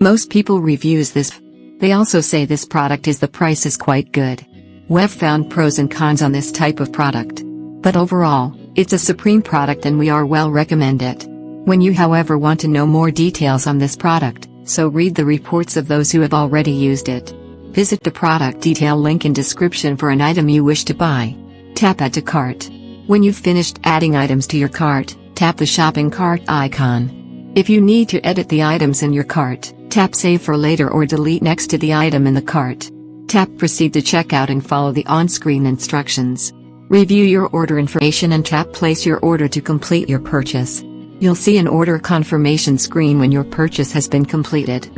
Most people reviews this. They also say this product is the price is quite good. We've found pros and cons on this type of product. But overall, it's a supreme product and we are well recommend it. When you however want to know more details on this product, so read the reports of those who have already used it. Visit the product detail link in description for an item you wish to buy. Tap Add to Cart. When you've finished adding items to your cart, tap the shopping cart icon. If you need to edit the items in your cart, tap Save for later or delete next to the item in the cart. Tap Proceed to checkout and follow the on-screen instructions. Review your order information and tap Place your order to complete your purchase. You'll see an order confirmation screen when your purchase has been completed.